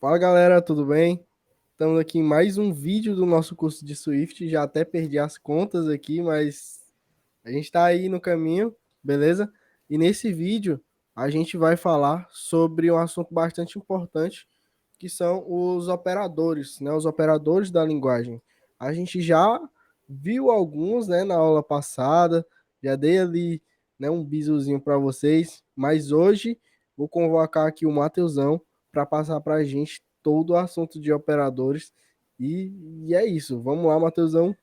Fala galera, tudo bem? Estamos aqui em mais um vídeo do nosso curso de Swift. Já até perdi as contas aqui, mas a gente está aí no caminho, beleza? E nesse vídeo a gente vai falar sobre um assunto bastante importante, que são os operadores, né? Os operadores da linguagem. A gente já viu alguns, né, na aula passada, já dei ali, né, um bisuzinho para vocês, mas hoje vou convocar aqui o Mateusão para passar para a gente todo o assunto de operadores. E é isso. Vamos lá, Mateusão.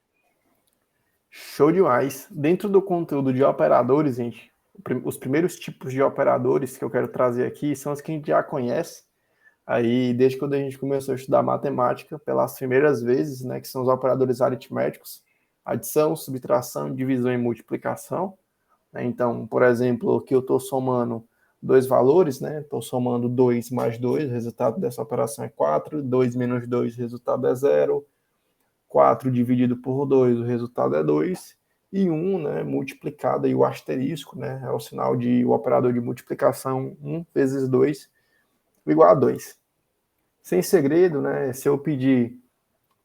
Show demais. Dentro do conteúdo de operadores, gente, os primeiros tipos de operadores que eu quero trazer aqui são os que a gente já conhece. Aí, desde quando a gente começou a estudar matemática, pelas primeiras vezes, né, que são os operadores aritméticos, adição, subtração, divisão e multiplicação. Né? Então, por exemplo, aqui eu estou somando dois valores, né? Estou somando 2 mais 2, o resultado dessa operação é 4, 2 menos 2, o resultado é 0, 4 dividido por 2, o resultado é 2, e 1, né, multiplicado, e o asterisco, né, é o sinal de o operador de multiplicação, 1 vezes 2 igual a 2. Sem segredo, né, se eu pedir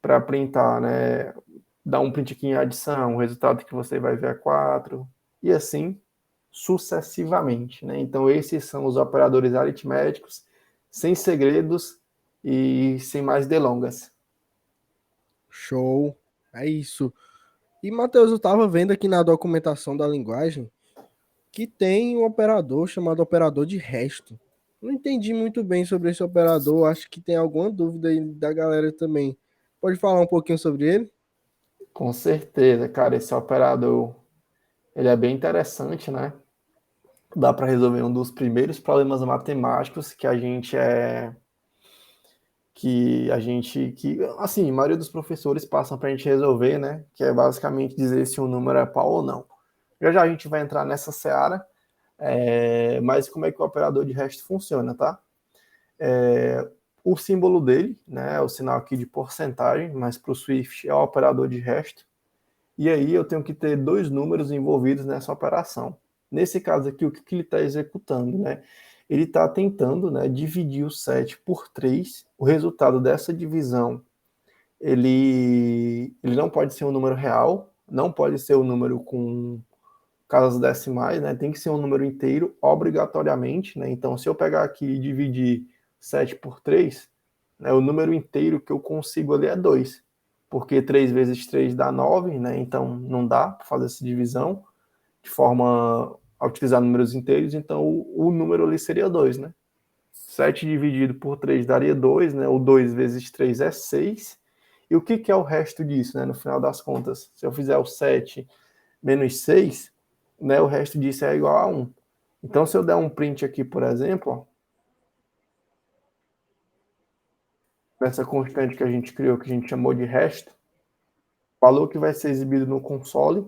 para printar, né, dar um print aqui em adição, o resultado que você vai ver é 4, e assim sucessivamente, né? Então esses são os operadores aritméticos, sem segredos e sem mais delongas. Show. É isso. E, Matheus, eu estava vendo aqui na documentação da linguagem que tem um operador chamado operador de resto. Não entendi muito bem sobre esse operador, acho que tem alguma dúvida aí da galera também. Pode falar um pouquinho sobre ele? Com certeza, cara, esse operador ele é bem interessante, né? Dá para resolver um dos primeiros problemas matemáticos que assim, a maioria dos professores passam para a gente resolver, né? Que é basicamente dizer se um número é par ou não. Já já a gente vai entrar nessa seara, mas como é que o operador de resto funciona, tá? O símbolo dele, né? É o sinal aqui de porcentagem, mas para o Swift é o operador de resto. E aí eu tenho que ter dois números envolvidos nessa operação. Nesse caso aqui, o que ele está executando, né? Ele está tentando, né, dividir o 7 por 3. O resultado dessa divisão, ele não pode ser um número real, não pode ser um número com casas decimais, né? Tem que ser um número inteiro, obrigatoriamente, né? Então, se eu pegar aqui e dividir 7 por 3, né, o número inteiro que eu consigo ali é 2, porque 3 vezes 3 dá 9, né? Então, não dá para fazer essa divisão de forma a utilizar números inteiros, então o número ali seria 2, né? 7 dividido por 3 daria 2, né? O 2 vezes 3 é 6. E o que é o resto disso, né? No final das contas, se eu fizer o 7 menos 6, né, o resto disso é igual a 1. Então, se eu der um print aqui, por exemplo, nessa constante que a gente criou, que a gente chamou de resto, o valor que vai ser exibido no console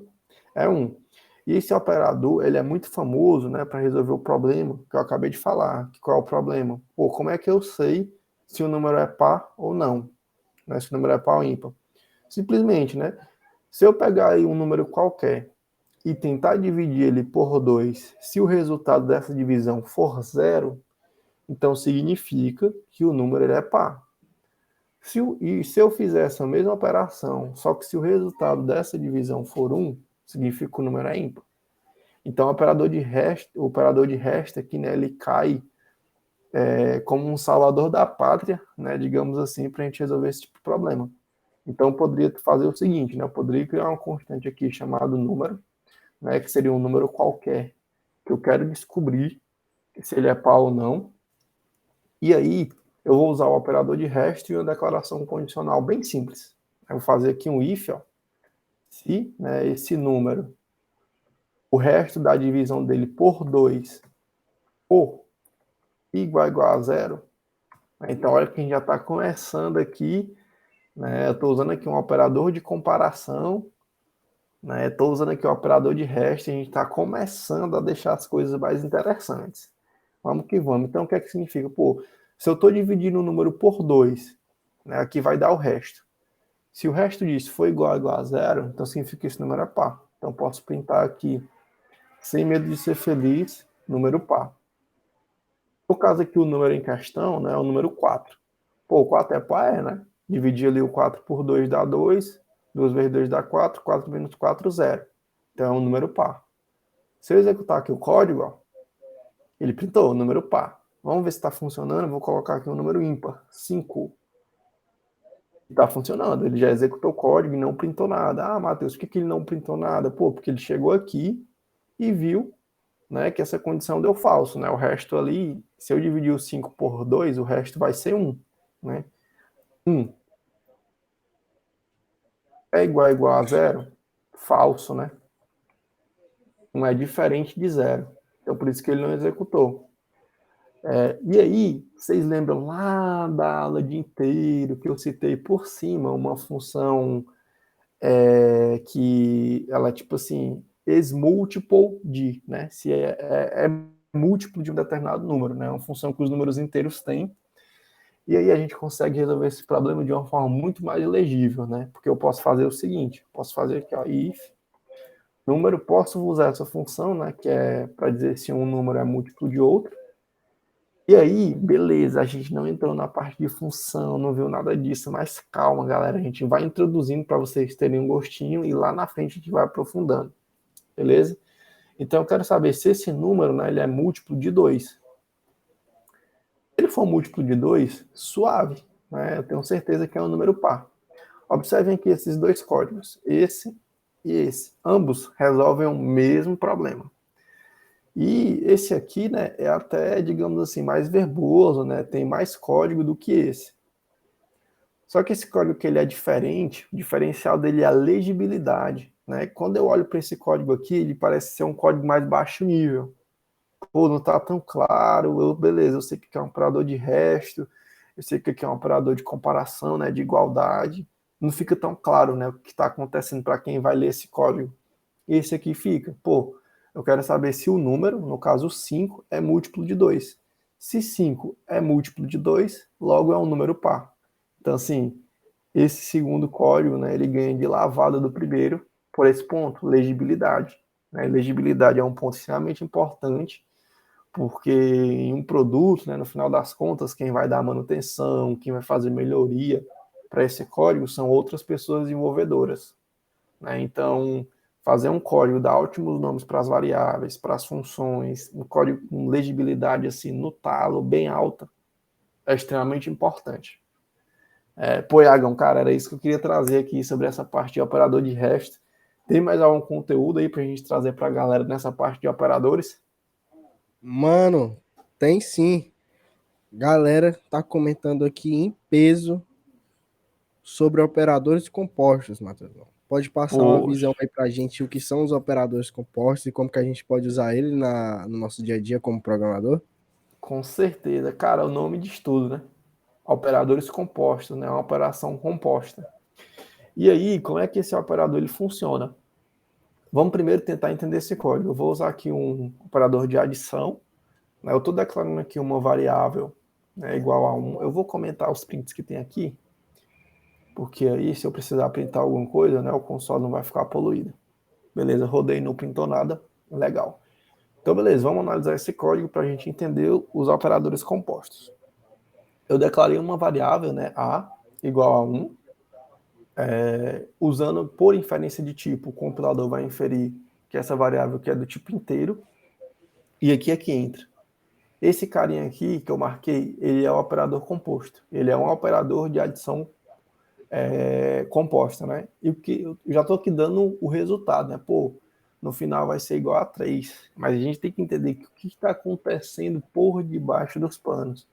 é 1. E esse operador, ele é muito famoso, né, para resolver o problema que eu acabei de falar. Qual é o problema? Pô, como é que eu sei se o número é par ou não? Né, se o número é par ou ímpar? Simplesmente, né? Se eu pegar aí um número qualquer e tentar dividir ele por 2, se o resultado dessa divisão for zero, então significa que o número ele é par. Se eu fizer essa mesma operação, só que se o resultado dessa divisão for 1, significa que o número é ímpar. Então o operador de resto aqui, né, ele cai como um salvador da pátria, né, digamos assim, para a gente resolver esse tipo de problema. Então eu poderia fazer o seguinte, né, eu poderia criar uma constante aqui chamada número, né, que seria um número qualquer, que eu quero descobrir se ele é par ou não. E aí eu vou usar o operador de resto e uma declaração condicional bem simples. Eu vou fazer aqui um if, ó, se, né, esse número, o resto da divisão dele por 2 for igual a zero, né, então olha que a gente já está começando aqui, né, eu estou usando aqui um operador de comparação, né, estou usando aqui o operador de resto e a gente está começando a deixar as coisas mais interessantes. Vamos que vamos. Então, o que é que significa? Pô, se eu estou dividindo o número por 2, né, aqui vai dar o resto. Se o resto disso for igual a zero, então significa que esse número é par. Então, posso printar aqui, sem medo de ser feliz, número par. No caso aqui, o número em questão, né, é o número 4. Pô, 4 é par, né? Dividir ali o 4 por 2 dá 2, 2 vezes 2 dá 4, 4 menos 4, 0. Então é um número par. Se eu executar aqui o código, ó, ele printou o número par. Vamos ver se está funcionando. Vou colocar aqui um número ímpar, 5. Está funcionando. Ele já executou o código e não printou nada. Ah, Matheus, por que ele não printou nada? Pô, porque ele chegou aqui e viu, né, que essa condição deu falso. Né? O resto ali, se eu dividir o 5 por 2, o resto vai ser 1. Né? 1 é igual a 0? Falso, né? 1 é diferente de 0. Então, por isso que ele não executou. E aí, vocês lembram lá da aula de inteiro que eu citei por cima uma função que ela é tipo assim, ex-múltiplo de, né? Se é múltiplo de um determinado número, né? É uma função que os números inteiros têm. E aí a gente consegue resolver esse problema de uma forma muito mais legível, né? Porque eu posso fazer o seguinte, posso fazer aqui, ó, if número, posso usar essa função, né? Que é para dizer se um número é múltiplo de outro. E aí, beleza, a gente não entrou na parte de função, não viu nada disso, mas calma, galera, a gente vai introduzindo para vocês terem um gostinho e lá na frente a gente vai aprofundando, beleza? Então eu quero saber se esse número, né, ele é múltiplo de 2. Se ele for múltiplo de 2, suave, né? Eu tenho certeza que é um número par. Observem aqui esses dois códigos, esse e esse. Ambos resolvem o mesmo problema. E esse aqui, né, é até, digamos assim, mais verboso, né? Tem mais código do que esse. Só que esse código que ele é diferente, o diferencial dele é a legibilidade, né? Quando eu olho para esse código aqui, ele parece ser um código mais baixo nível. Pô, não tá tão claro, beleza, eu sei que aqui é um operador de resto, eu sei que aqui é um operador de comparação, né, de igualdade. Não fica tão claro, né, o que está acontecendo para quem vai ler esse código. Esse aqui fica, pô, eu quero saber se o número, no caso 5, é múltiplo de 2. Se 5 é múltiplo de 2, logo é um número par. Então, assim, esse segundo código, né, ele ganha de lavada do primeiro por esse ponto, legibilidade. Né? Legibilidade é um ponto extremamente importante, porque em um produto, né, no final das contas, quem vai dar manutenção, quem vai fazer melhoria para esse código são outras pessoas desenvolvedoras. Né? Então, fazer um código, dar ótimos nomes para as variáveis, para as funções, um código com legibilidade assim no talo, bem alta, é extremamente importante. Pô, Iagão, cara, era isso que eu queria trazer aqui sobre essa parte de operador de REST. Tem mais algum conteúdo aí para a gente trazer para a galera nessa parte de operadores? Mano, tem sim. Galera tá comentando aqui em peso sobre operadores compostos, Matheus. Pode passar uma Poxa, visão aí pra gente o que são os operadores compostos e como que a gente pode usar ele no nosso dia a dia como programador? com certeza. Cara, o nome diz tudo, né? Operadores compostos, né? Uma operação composta. E aí, como é que esse operador ele funciona? Vamos primeiro tentar entender esse código. Eu vou usar aqui um operador de adição. Né? Eu estou declarando aqui uma variável, né, igual a 1. Eu vou comentar os prints que tem aqui, porque aí se eu precisar printar alguma coisa, né, o console não vai ficar poluído. Beleza, rodei, não printou nada, legal. Então, beleza, vamos analisar esse código para a gente entender os operadores compostos. Eu declarei uma variável, né, a igual a 1, usando por inferência de tipo, o compilador vai inferir que essa variável que é do tipo inteiro, e aqui é que entra. Esse carinha aqui que eu marquei, ele é o operador composto. Ele é um operador de adição composta, né? E o que eu já estou aqui dando o resultado, né? Pô, no final vai ser igual a 3. Mas a gente tem que entender o que está acontecendo por debaixo dos panos.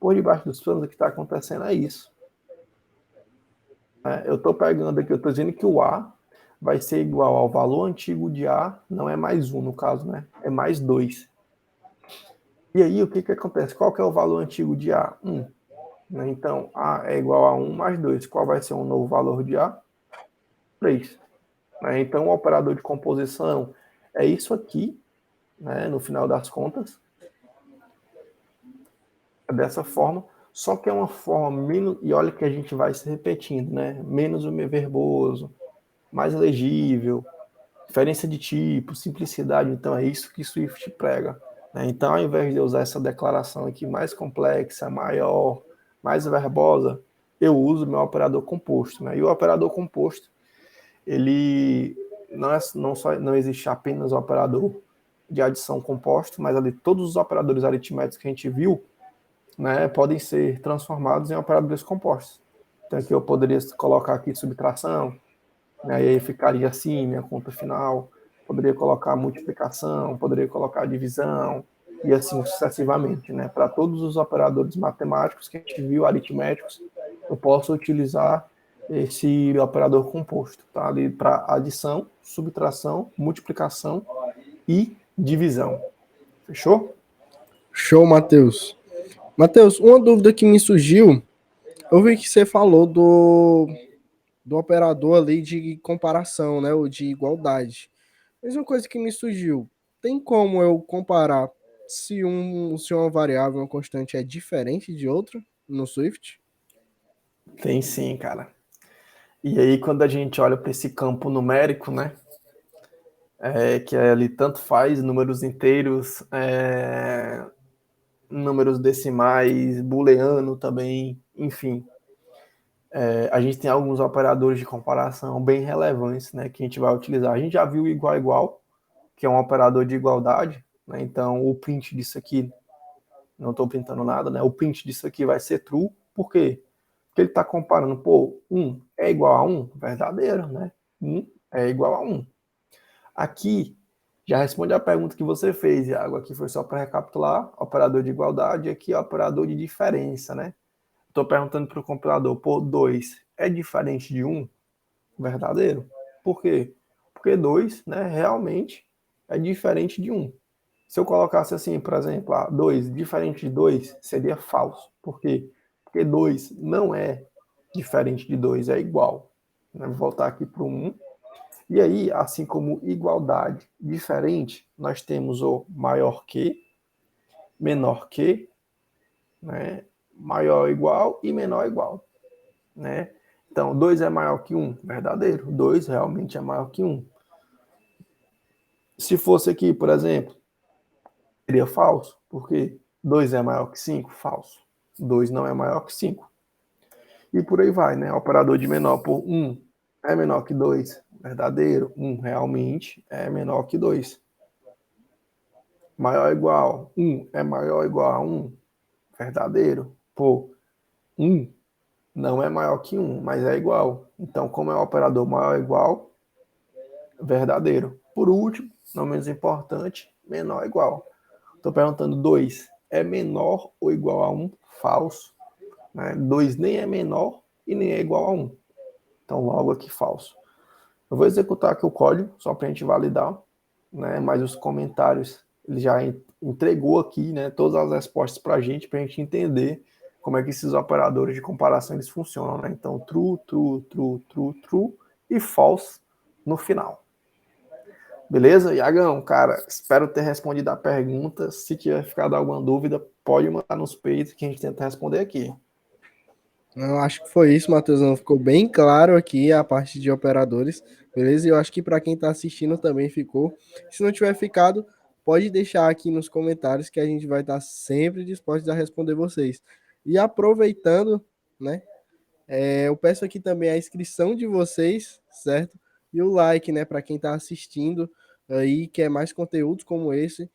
Por debaixo dos panos, o que está acontecendo é isso. Né? Eu estou pegando aqui, eu estou dizendo que o A vai ser igual ao valor antigo de A, não é mais 1 no caso, né? É mais 2. E aí, o que acontece? Qual que é o valor antigo de A? 1. Né? Então, A é igual a 1 mais 2. Qual vai ser o novo valor de A? 3. Né? Então, o operador de composição é isso aqui, né? No final das contas. É dessa forma. Só que é uma forma menos... E olha que a gente vai se repetindo, né? Menos verboso, mais legível, diferença de tipo, simplicidade. Então, é isso que Swift prega. Né? Então, ao invés de usar essa declaração aqui mais complexa, maior, mais verbosa, eu uso meu operador composto, né? E o operador composto, ele não existe apenas o operador de adição composto, mas ali todos os operadores aritméticos que a gente viu, né, podem ser transformados em operadores compostos. Então aqui eu poderia colocar aqui subtração, né, e aí ficaria assim minha conta final. Poderia colocar multiplicação, poderia colocar divisão, e assim sucessivamente, né? Para todos os operadores matemáticos que a gente viu, aritméticos, eu posso utilizar esse operador composto, tá? Ali para adição, subtração, multiplicação e divisão. Fechou? Show, Matheus. Matheus, uma dúvida que me surgiu, eu vi que você falou do operador ali de comparação, né, ou de igualdade. Mas uma coisa que me surgiu, tem como eu comparar se uma variável, uma constante é diferente de outra no Swift? Tem sim, cara. E aí, quando a gente olha para esse campo numérico, né, que ali tanto faz números inteiros, números decimais, booleano também, enfim. A gente tem alguns operadores de comparação bem relevantes, né, que a gente vai utilizar. A gente já viu igual a igual, que é um operador de igualdade, né, então o print disso aqui, não estou printando nada, né, o print disso aqui vai ser true, por quê? Porque ele está comparando, pô, 1 é igual a 1, verdadeiro, né, 1 é igual a 1. Aqui, já responde a pergunta que você fez, Iago. Aqui foi só para recapitular, operador de igualdade, aqui é operador de diferença, né? Estou perguntando para o compilador, pô, 2 é diferente de 1? Verdadeiro. Por quê? Porque 2, né, realmente é diferente de 1. Se eu colocasse assim, por exemplo, 2 diferente de 2, seria falso. Por quê? Porque 2 não é diferente de 2, é igual. Vou voltar aqui para o 1. E aí, assim como igualdade diferente, nós temos o maior que, menor que, né, maior ou igual e menor ou igual, né? Então, 2 é maior que 1, verdadeiro. 2 realmente é maior que 1. Se fosse aqui, por exemplo, seria falso, porque 2 é maior que 5, falso. 2 não é maior que 5. E por aí vai, né? Operador de menor por 1 é menor que 2, verdadeiro. 1 realmente é menor que 2. Maior ou igual, 1 é maior ou igual a 1, verdadeiro. Pô, 1 não é maior que 1, mas é igual. Então, como é o operador maior ou igual, verdadeiro. Por último, não menos importante, menor ou igual. Estou perguntando 2 é menor ou igual a 1? Falso. Né? 2 nem é menor e nem é igual a 1. Então, logo aqui, falso. Eu vou executar aqui o código, só para a gente validar, né? Mas os comentários, ele já entregou aqui, né, todas as respostas para a gente entender como é que esses operadores de comparação eles funcionam, né? Então, true, true, true, true, true e false no final. Beleza? Iagão, cara, espero ter respondido a pergunta. Se tiver ficado alguma dúvida, pode mandar nos peitos que a gente tenta responder aqui. Não, acho que foi isso, Matheus. Não ficou bem claro aqui a parte de operadores, beleza? E eu acho que para quem está assistindo também ficou. Se não tiver ficado, pode deixar aqui nos comentários que a gente vai estar sempre disposto a responder vocês. E aproveitando, né? Eu peço aqui também a inscrição de vocês, certo? E o like, né? Para quem está assistindo aí, quer mais conteúdos como esse,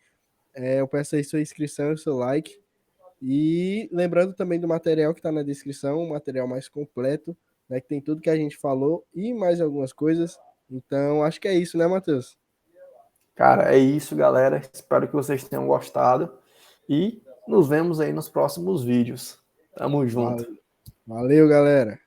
eu peço aí sua inscrição e o seu like. E lembrando também do material que está na descrição, um material mais completo, né, que tem tudo que a gente falou e mais algumas coisas. Então, acho que é isso, né, Matheus? Cara, é isso, galera. Espero que vocês tenham gostado e nos vemos aí nos próximos vídeos. Tamo junto. Valeu, galera.